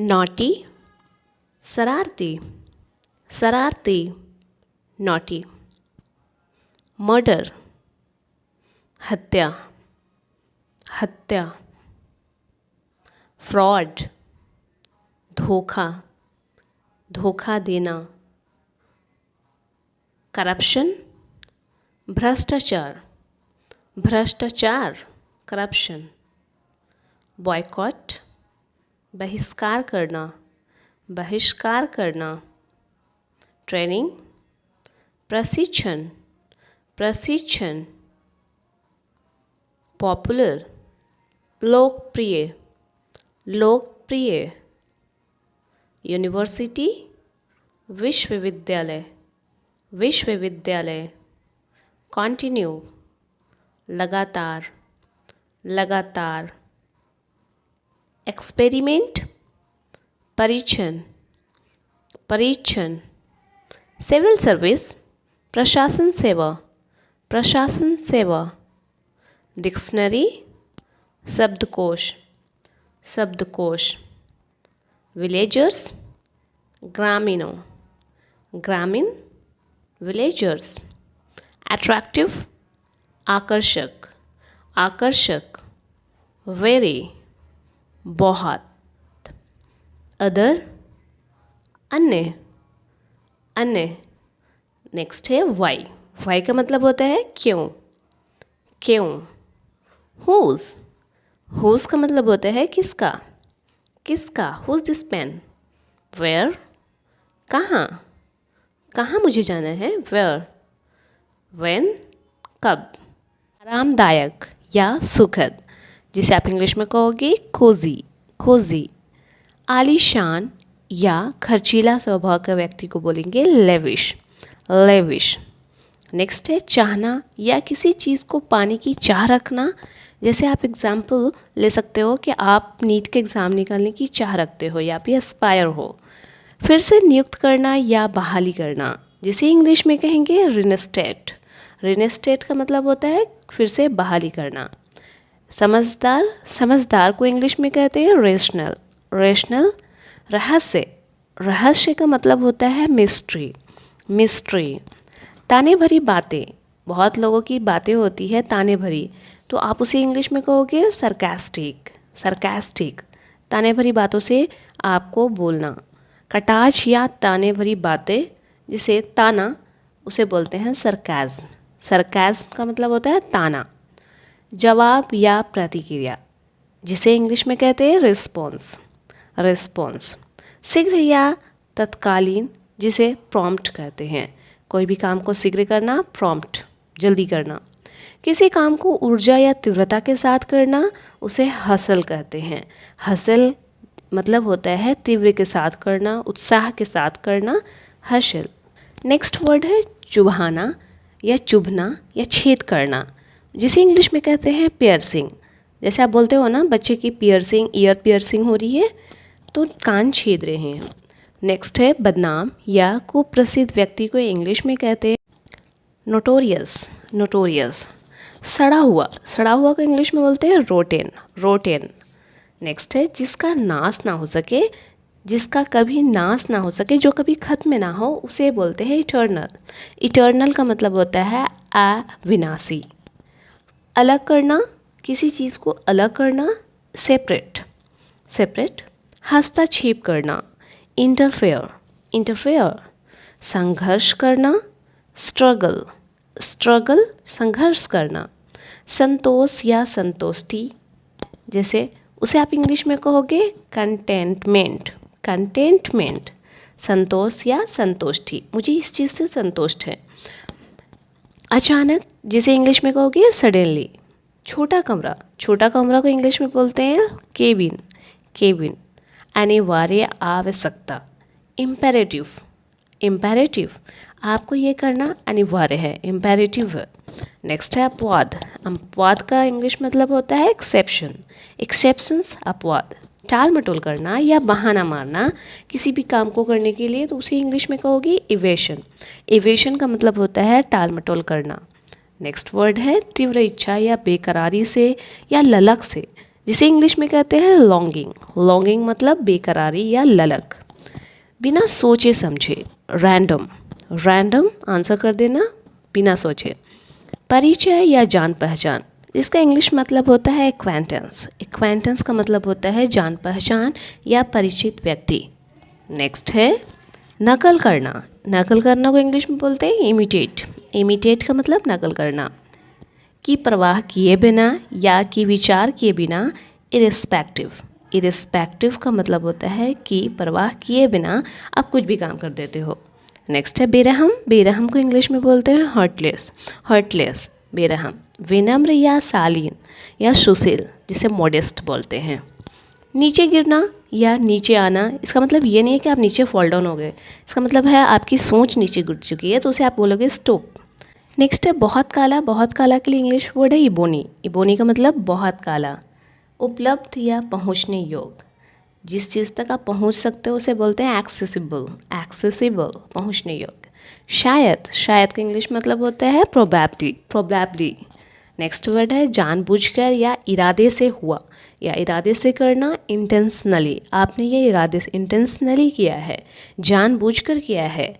Naughty, शरारती, शरारती, naughty. Murder, हत्या, हत्या। फ्रॉड, धोखा, धोखा देना। करप्शन, भ्रष्टाचार, भ्रष्टाचार, करप्शन। बॉयकॉट, बहिष्कार करना, बहिष्कार करना। ट्रेनिंग, प्रशिक्षण, प्रशिक्षण। पॉपुलर, लोकप्रिय, लोकप्रिय। यूनिवर्सिटी, विश्वविद्यालय, विश्वविद्यालय। कंटिन्यू, लगातार, लगातार। एक्सपेरिमेंट, परीक्षण, परीक्षण। सिविल सर्विस, प्रशासन सेवा, प्रशासन सेवा। डिक्शनरी, शब्दकोश, शब्दकोश। विलेजर्स, ग्रामीणों, ग्रामीण, विलेजर्स। अट्रैक्टिव, आकर्षक, आकर्षक। वेरी, बहुत। अदर, अन्य, अन्य। नेक्स्ट है वाई। वाई का मतलब होता है क्यों, क्यों। हुज, हुज का मतलब होता है किसका, किसका। Who's this pen. वेयर, कहाँ, कहाँ मुझे जाना है। वेयर। व्हेन, कब। आरामदायक या सुखद, जिसे आप इंग्लिश में कहोगे कोजी, कोजी। आलीशान या खर्चीला स्वभाव का व्यक्ति को बोलेंगे लेविश, लेविश। नेक्स्ट है चाहना या किसी चीज़ को पाने की चाह रखना। जैसे आप एग्जाम्पल ले सकते हो कि आप नीट के एग्ज़ाम निकालने की चाह रखते हो या फिर एस्पायर हो। फिर से नियुक्त करना या बहाली करना, जिसे इंग्लिश में कहेंगे रिनस्टेट। रिनस्टेट का मतलब होता है फिर से बहाली करना। समझदार, समझदार को इंग्लिश में कहते हैं रेशनल, रेशनल। रहस्य, रहस्य का मतलब होता है मिस्ट्री, मिस्ट्री। ताने भरी बातें, बहुत लोगों की बातें होती है ताने भरी, तो आप उसे इंग्लिश में कहोगे सरकास्टिक, सरकास्टिक। ताने भरी बातों से आपको बोलना। कटाक्ष या ताने भरी बातें, जिसे ताना, उसे बोलते हैं सरकाज़्म। सरकाज़्म का मतलब होता है ताना। जवाब या प्रतिक्रिया, जिसे इंग्लिश में कहते हैं रिस्पॉन्स, रिस्पॉन्स। शीघ्र या तत्कालीन, जिसे प्रॉम्प्ट कहते हैं। कोई भी काम को शीघ्र करना, प्रॉम्प्ट, जल्दी करना। किसी काम को ऊर्जा या तीव्रता के साथ करना, उसे हसल कहते हैं। हसल मतलब होता है तीव्र के साथ करना, उत्साह के साथ करना, हसल। नेक्स्ट वर्ड है चुभाना या चुभना या छेद करना, जिसे इंग्लिश में कहते हैं पियर्सिंग। जैसे आप बोलते हो ना बच्चे की पियर्सिंग, ईयर पियर्सिंग हो रही है, तो कान छेद रहे हैं। नेक्स्ट है बदनाम या कुप्रसिद्ध व्यक्ति को इंग्लिश में कहते हैं नोटोरियस, नोटोरियस। सड़ा हुआ, सड़ा हुआ को इंग्लिश में बोलते हैं रोटेन, रोटेन। नेक्स्ट है जिसका नाश ना हो सके, जिसका कभी नाश ना हो सके, जो कभी खत्म ना हो, उसे बोलते हैं इटर्नल। इटर्नल का मतलब होता है अविनाशी। अलग करना, किसी चीज़ को अलग करना, सेपरेट, सेपरेट। हस्तक्षेप करना, इंटरफेयर, इंटरफेयर। संघर्ष करना, स्ट्रगल, स्ट्रगल, संघर्ष करना। संतोष या संतुष्टि, जैसे उसे आप इंग्लिश में कहोगे कंटेंटमेंट, कंटेंटमेंट। संतोष या संतुष्टि, मुझे इस चीज़ से संतुष्ट है। अचानक, जिसे इंग्लिश में कहोगे सडनली। छोटा कमरा, छोटा कमरा को इंग्लिश में बोलते हैं केबिन, केबिन। अनिवार्य, आवश्यकता, इम्पेरेटिव, इम्पेरेटिव। आपको ये करना अनिवार्य है, इम्पेरेटिव है। नेक्स्ट है अपवाद। अपवाद का इंग्लिश मतलब होता है एक्सेप्शन, एक्सेप्शंस, अपवाद। टाल मटोल करना या बहाना मारना किसी भी काम को करने के लिए, तो उसे इंग्लिश में कहोगी इवेशन। इवेशन का मतलब होता है टाल मटोल करना। नेक्स्ट वर्ड है तीव्र इच्छा या बेकरारी से या ललक से, जिसे इंग्लिश में कहते हैं लॉन्गिंग। लॉन्गिंग मतलब बेकरारी या ललक। बिना सोचे समझे, रैंडम। रैंडम आंसर कर देना बिना सोचे। परिचय या जान पहचान, इसका इंग्लिश मतलब होता है एक्वेंटेंस। एक्वेंटेंस का मतलब होता है जान पहचान या परिचित व्यक्ति। नेक्स्ट है नकल करना। नकल करना को इंग्लिश में बोलते हैं इमिटेट। इमिटेट का मतलब नकल करना। की परवाह किए बिना या की विचार किए बिना, इरिस्पेक्टिव। इरिस्पेक्टिव का मतलब होता है कि परवाह किए बिना आप कुछ भी काम कर देते हो। नेक्स्ट है बेरहम। बेरहम को इंग्लिश में बोलते हैं हर्टलेस। हर्टलेस, बेरहम। विनम्र या शालीन या सुशील, जिसे मॉडेस्ट बोलते हैं। नीचे गिरना या नीचे आना, इसका मतलब ये नहीं है कि आप नीचे फॉल डाउन हो गए। इसका मतलब है आपकी सोच नीचे गिर चुकी है, तो उसे आप बोलोगे स्टॉप। नेक्स्ट है बहुत काला। बहुत काला के लिए इंग्लिश वर्ड है इबोनी। इबोनी का मतलब बहुत काला। उपलब्ध या पहुंचने योग्य, जिस चीज़ तक आप पहुंच सकते हो उसे बोलते हैं एक्सेसिबल। एक्सेसिबल, पहुंचने योग्य। शायद। शायद का इंग्लिश मतलब होता है प्रोबेबली। प्रोबेबली। नेक्स्ट वर्ड है जानबूझकर या इरादे से हुआ या इरादे से करना, इंटेंशनली। आपने ये इरादे से इंटेंशनली किया है, जानबूझकर किया है।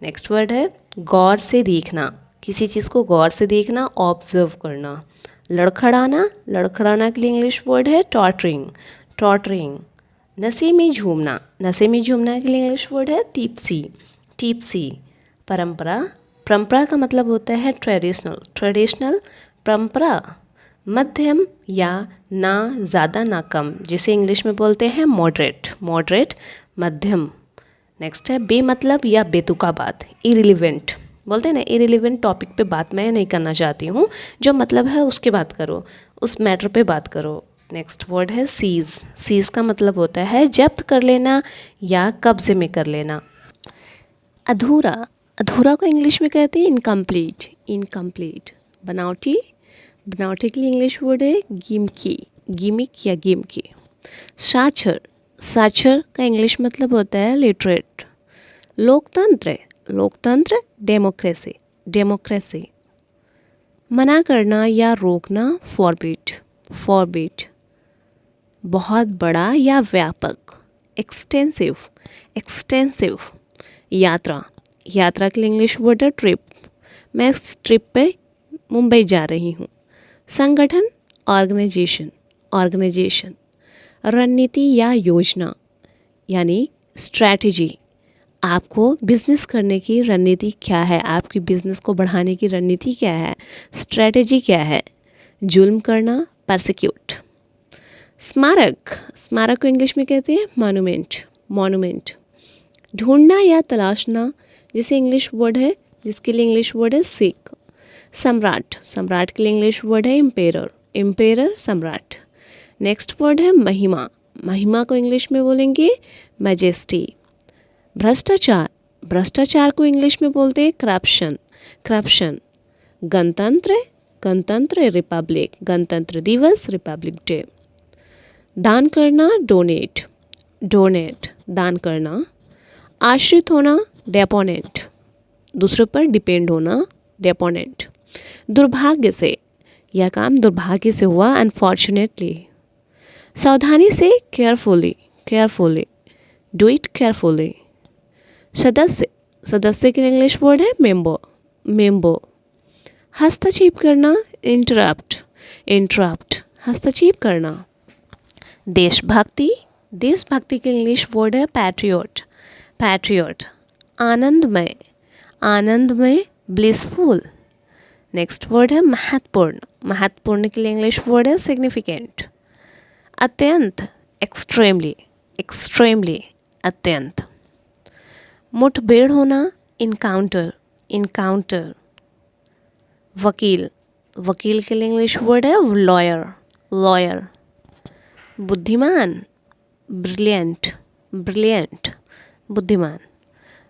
नेक्स्ट वर्ड है गौर से देखना। किसी चीज़ को गौर से देखना, ऑब्जर्व करना। लड़खड़ाना। लड़खड़ाना के लिए इंग्लिश वर्ड है टॉटरिंग। टॉटरिंग। नशे में झूमना। नशे में झूमना के लिए इंग्लिश वर्ड है टिप्सी। टिप्सी। परंपरा। परंपरा का मतलब होता है ट्रेडिशनल। ट्रेडिशनल, परंपरा। मध्यम या ना ज़्यादा ना कम, जिसे इंग्लिश में बोलते हैं मॉडरेट। मॉडरेट, मध्यम। नेक्स्ट है बेमतलब या बेतुका बात, इरिलीवेंट। बोलते हैं ना इरिलीवेंट टॉपिक पे बात मैं नहीं करना चाहती हूँ, जो मतलब है उसकी बात करो, उस मैटर पे बात करो। नेक्स्ट वर्ड है सीज। सीज का मतलब होता है जब्त कर लेना या कब्जे में कर लेना। अधूरा। अधूरा को इंग्लिश में कहते हैं इनकम्प्लीट। इनकम्प्लीट। बनावटी। बनावटी के लिए इंग्लिश वर्ड है गिमकी। गिमिक या गिमकी। साक्षर। साक्षर का इंग्लिश मतलब होता है लिटरेट। लोकतंत्र। लोकतंत्र, डेमोक्रेसी। डेमोक्रेसी। मना करना या रोकना, फॉरबिड। फॉरबिड। बहुत बड़ा या व्यापक, एक्सटेंसिव। एक्सटेंसिव। यात्रा। यात्रा के लिए इंग्लिश वर्ड है ट्रिप। मैं इस ट्रिप पे मुंबई जा रही हूँ। संगठन, ऑर्गेनाइजेशन। ऑर्गेनाइजेशन। रणनीति या योजना यानी स्ट्रैटेजी। आपको बिजनेस करने की रणनीति क्या है, आपकी बिजनेस को बढ़ाने की रणनीति क्या है, स्ट्रैटेजी क्या है। जुल्म करना, परसिक्यूट। स्मारक। स्मारक को इंग्लिश में कहते हैं मॉन्यूमेंट। मॉन्यूमेंट। ढूंढना या तलाशना, जिसे इंग्लिश वर्ड है, जिसके लिए इंग्लिश वर्ड है सीक। सम्राट। सम्राट के लिए इंग्लिश वर्ड है एम्पेरर। एम्पेरर, सम्राट। नेक्स्ट वर्ड है महिमा। महिमा को इंग्लिश में बोलेंगे मैजेस्टी। भ्रष्टाचार। भ्रष्टाचार को इंग्लिश में बोलते हैं करप्शन। करप्शन। गणतंत्र। गणतंत्र, रिपब्लिक। गणतंत्र दिवस, रिपब्लिक डे। दान करना, डोनेट। डोनेट, दान करना। आश्रित होना, डेपोनेंट। दूसरों पर डिपेंड होना, डेपोनेंट। दुर्भाग्य से, यह काम दुर्भाग्य से हुआ, अनफॉर्चुनेटली। सावधानी से, carefully. Carefully. Do it carefully. सदस्य। सदस्य के इंग्लिश वर्ड है मेंबर। मेंबर। हस्तक्षेप करना, इंटरप्ट। इंटरप्ट, हस्तक्षेप करना। देशभक्ति। देशभक्ति के इंग्लिश वर्ड है पैट्रियट। पैट्रियट। आनंदमय। आनंदमय, ब्लिसफुल। नेक्स्ट वर्ड है महत्वपूर्ण। महत्वपूर्ण के लिए इंग्लिश वर्ड है सिग्निफिकेंट। अत्यंत, एक्सट्रीमली। एक्सट्रीमली, अत्यंत। मुठभेड़ होना, इनकाउंटर। इनकाउंटर। वकील। वकील के लिए इंग्लिश वर्ड है लॉयर। लॉयर। बुद्धिमान, ब्रिलियंट। ब्रिलियंट, बुद्धिमान।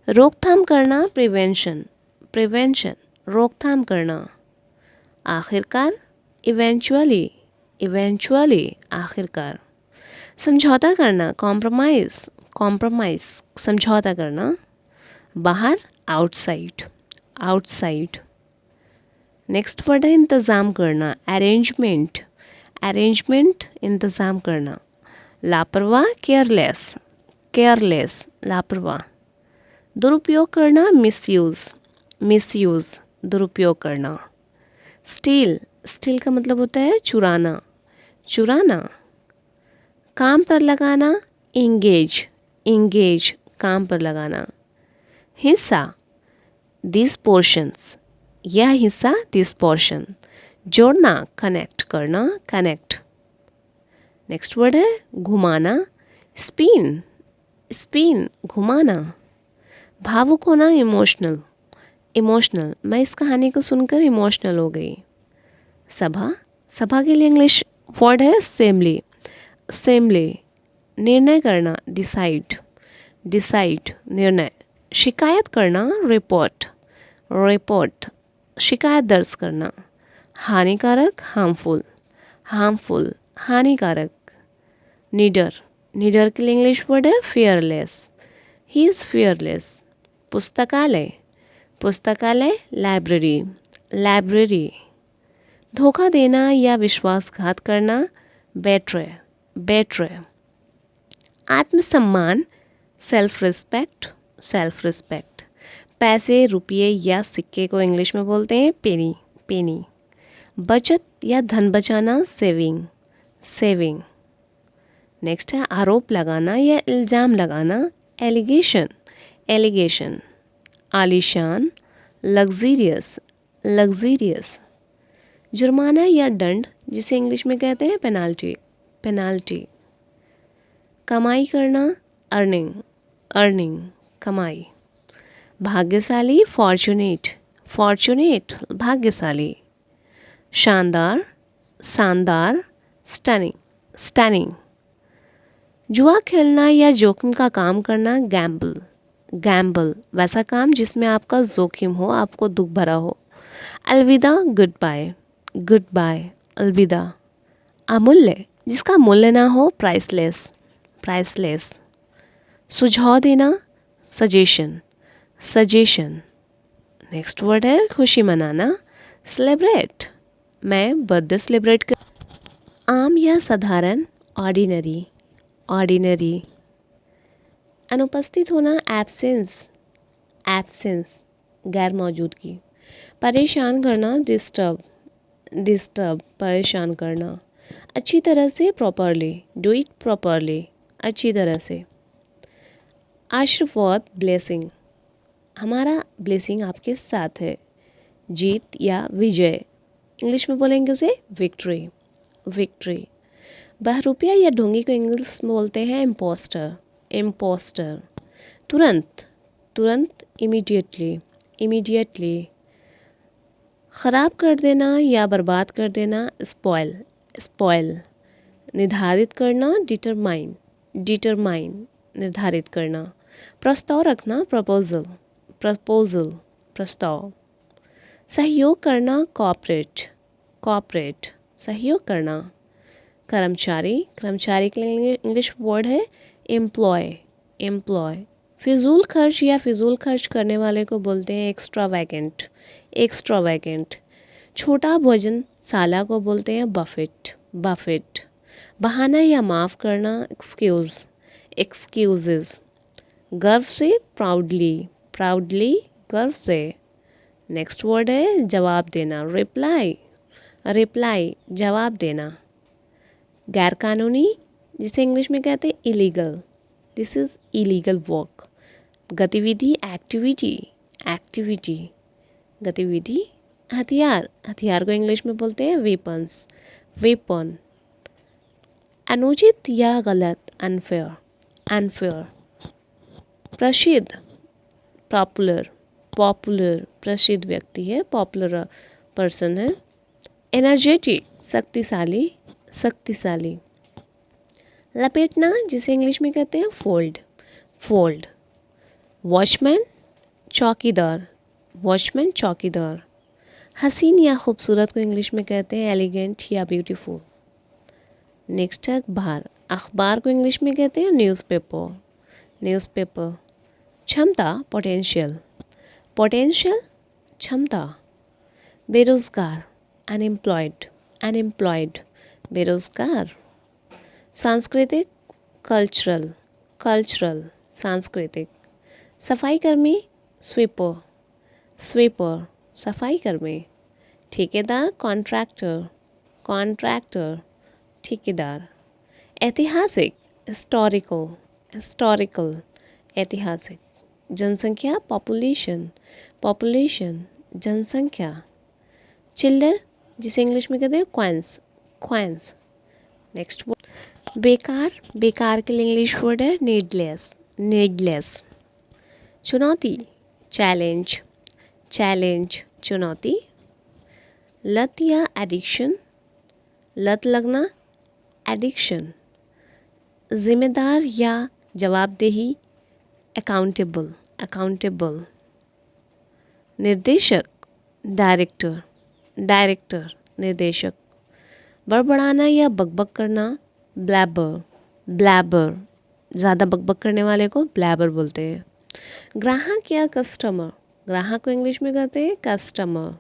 रोकथाम करना, प्रिवेंशन। प्रिवेंशन, रोकथाम करना। आखिरकार, इवेंचुअली। इवेंचुअली, आखिरकार। समझौता करना, कॉम्प्रोमाइज़। कॉम्प्रोमाइज़, समझौता करना। बाहर, आउटसाइड। आउटसाइड। नेक्स्ट वर्ड है इंतज़ाम करना, अरेंजमेंट। अरेंजमेंट इंतज़ाम करना, लापरवाह केयरलेस, केयरलेस लापरवाह, दुरुपयोग करना मिसयूज़, मिसयूज़ दुरुपयोग करना, स्टील, स्टील का मतलब होता है चुराना, चुराना, काम पर लगाना इंगेज, इंगेज काम पर लगाना, हिस्सा दिस पोर्शंस, यह हिस्सा दिस पोर्शन, जोड़ना कनेक्ट करना, कनेक्ट। नेक्स्ट वर्ड है घुमाना, स्पिन, स्पिन घुमाना, भावुक होना इमोशनल, इमोशनल, मैं इस कहानी को सुनकर इमोशनल हो गई। सभा, सभा के लिए इंग्लिश वर्ड है असेंबली, असेंबली, निर्णय करना डिसाइड, डिसाइड निर्णय, शिकायत करना रिपोर्ट, रिपोर्ट शिकायत दर्ज करना, हानिकारक हार्मफुल, हार्मफुल हानिकारक, निडर, निडर के लिए इंग्लिश वर्ड है फियरलेस, ही इज़ फियरलेस, पुस्तकालय, पुस्तकालय लाइब्रेरी, लाइब्रेरी, धोखा देना या विश्वासघात करना बेट्रे, बेट्रे, आत्मसम्मान सेल्फ रिस्पेक्ट, सेल्फ रिस्पेक्ट, पैसे रुपये या सिक्के को इंग्लिश में बोलते हैं पेनी, पेनी, बचत या धन बचाना सेविंग, सेविंग। नेक्स्ट है आरोप लगाना या इल्ज़ाम लगाना एलिगेशन, एलिगेशन, आलीशान लग्जीरियस, लग्जीरियस, जुर्माना या दंड जिसे इंग्लिश में कहते हैं पेनाल्टी, पेनाल्टी, कमाई करना अर्निंग, अर्निंग कमाई, भाग्यशाली फॉर्चुनेट, फॉर्चुनेट भाग्यशाली, शानदार शानदार स्टनिंग, स्टनिंग, जुआ खेलना या जोखिम का काम करना गैम्बल, गैम्बल वैसा काम जिसमें आपका जोखिम हो, आपको दुख भरा हो, अलविदा गुड बाय, गुड बाय अलविदा, अमूल्य जिसका मूल्य ना हो प्राइसलेस, प्राइसलेस, सुझाव देना सजेशन, सजेशन। नेक्स्ट वर्ड है खुशी मनाना सेलिब्रेट, मैं बर्थडे सेलिब्रेट कर, आम या साधारण ऑर्डिनरी, ऑर्डिनरी, अनुपस्थित होना एब्सेंस, एब्सेंस गैर मौजूदगी, परेशान करना डिस्टर्ब, डिस्टर्ब परेशान करना, अच्छी तरह से प्रॉपरली, डू इट प्रॉपरली अच्छी तरह से, आशीर्वाद ब्लेसिंग, हमारा ब्लेसिंग आपके साथ है, जीत या विजय इंग्लिश में बोलेंगे उसे विक्ट्री, विक्ट्री, बहरूपिया या ढोंगी को इंग्लिश में बोलते हैं इम्पोस्टर, इम्पोस्टर, तुरंत, तुरंत इमीडिएटली, इमीडिएटली, ख़राब कर देना या बर्बाद कर देना स्पॉइल, स्पॉइल, निर्धारित करना डिटरमाइन, डिटरमाइन निर्धारित करना, प्रस्ताव रखना प्रपोजल, प्रपोजल प्रस्ताव, सहयोग करना कॉपरेट, कॉपरेट सहयोग करना, कर्मचारी, कर्मचारी के लिए इंग्लिश वर्ड है एम्प्लॉय, एम्प्लॉय, फिजूल खर्च या फिजूल खर्च करने वाले को बोलते हैं एक्स्ट्रा वैकेंट, एक्स्ट्रा वैकेंट, छोटा भोजनशाला को बोलते हैं बफेट, बफेट, बहाना या माफ़ करना एक्सक्यूज़, एक्सक्यूजेस, गर्व से प्राउडली, प्राउडली गर्व से। नेक्स्ट वर्ड है जवाब देना रिप्लाई, रिप्लाई जवाब देना, गैरकानूनी जिसे इंग्लिश में कहते हैं illegal, this is illegal work, गतिविधि एक्टिविटी, एक्टिविटी गतिविधि, हथियार, हथियार को इंग्लिश में बोलते हैं वेपन्स, वेपन, अनुचित या गलत अनफेयर, अनफेयर, प्रसिद्ध पॉपुलर, पॉपुलर प्रसिद्ध व्यक्ति है, पॉपुलर पर्सन है, एनर्जेटिक शक्तिशाली, शक्तिशाली, लपेटना जिसे इंग्लिश में कहते हैं फोल्ड, फोल्ड, वॉचमैन चौकीदार, वॉचमैन चौकीदार, हसीन या खूबसूरत को इंग्लिश में कहते हैं एलिगेंट या ब्यूटीफुल। नेक्स्ट है अखबार, अखबार को इंग्लिश में कहते हैं न्यूज़पेपर, न्यूज़पेपर, क्षमता पोटेंशियल, पोटेंशियल क्षमता, बेरोज़गार अनएम्प्लॉयड, अनएम्प्लॉयड बेरोजगार। सांस्कृतिक, कल्चरल, कल्चरल, सांस्कृतिक। सफाई कर्मी, स्वीपर, स्वीपर, सफाई कर्मी। ठेकेदार, कॉन्ट्रैक्टर, कॉन्ट्रैक्टर, ठेकेदार। ऐतिहासिक, हिस्टोरिकल, हिस्टोरिकल, ऐतिहासिक। जनसंख्या, पॉपुलेशन, पॉपुलेशन, जनसंख्या। चिल्लर, जिसे इंग्लिश में कहते हैं क्वांस, क्वांस। नेक्स्ट वर्ड बेकार, बेकार के लिए इंग्लिश वर्ड है नीडलेस, नीडलेस। चुनौती, चैलेंज, चैलेंज, चुनौती। लत या एडिक्शन, लत लगना, एडिक्शन। जिम्मेदार या जवाबदेही, अकाउंटेबल, अकाउंटेबल। निर्देशक, डायरेक्टर, डायरेक्टर, निर्देशक। बड़बड़ाना या बकबक करना, ब्लैबर, ब्लैबर। ज़्यादा बकबक करने वाले को ब्लैबर बोलते हैं। ग्राहक या कस्टमर, ग्राहक को इंग्लिश में कहते हैं कस्टमर।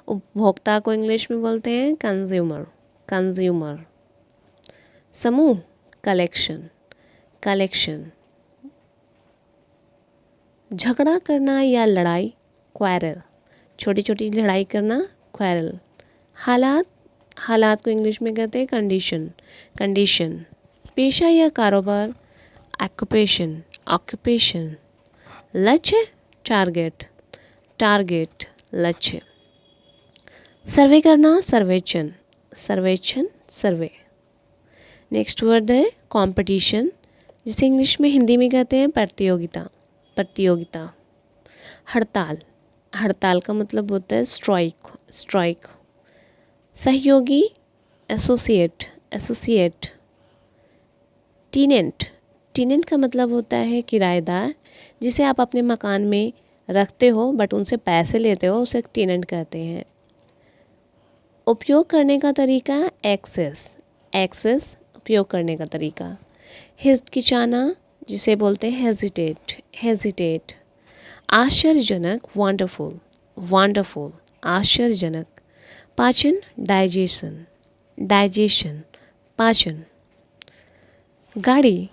उपभोक्ता को इंग्लिश में बोलते हैं कंज्यूमर, कंज्यूमर। समूह, कलेक्शन, कलेक्शन। झगड़ा करना या लड़ाई, क्वारल, छोटी छोटी लड़ाई करना, क्वारल। हालात, हालात को इंग्लिश में कहते हैं कंडीशन, कंडीशन। पेशा या कारोबार, ऑक्यूपेशन, ऑक्यूपेशन। लक्ष्य, टारगेट, टारगेट, लक्ष्य। सर्वे करना, सर्वेक्षण, सर्वेक्षण, सर्वे। नेक्स्ट वर्ड है कंपटीशन, जिसे इंग्लिश में हिंदी में कहते हैं प्रतियोगिता, प्रतियोगिता। हड़ताल, हड़ताल का मतलब होता है स्ट्राइक, स्ट्राइक। सहयोगी, एसोसिएट, एसोसिएट। टीनेंट, टीनेंट का मतलब होता है किराएदार, जिसे आप अपने मकान में रखते हो बट उनसे पैसे लेते हो, उसे टीनेंट कहते हैं। उपयोग करने का तरीका, एक्सेस, एक्सेस, उपयोग करने का तरीका। हिचकिचाना, जिसे बोलते हैं हेजिटेट, हेजिटेट। आश्चर्यजनक, वंडरफुल, वंडरफुल, आश्चर्यजनक। पाचन, डाइजेशन, डाइजेशन, पाचन। गाड़ी,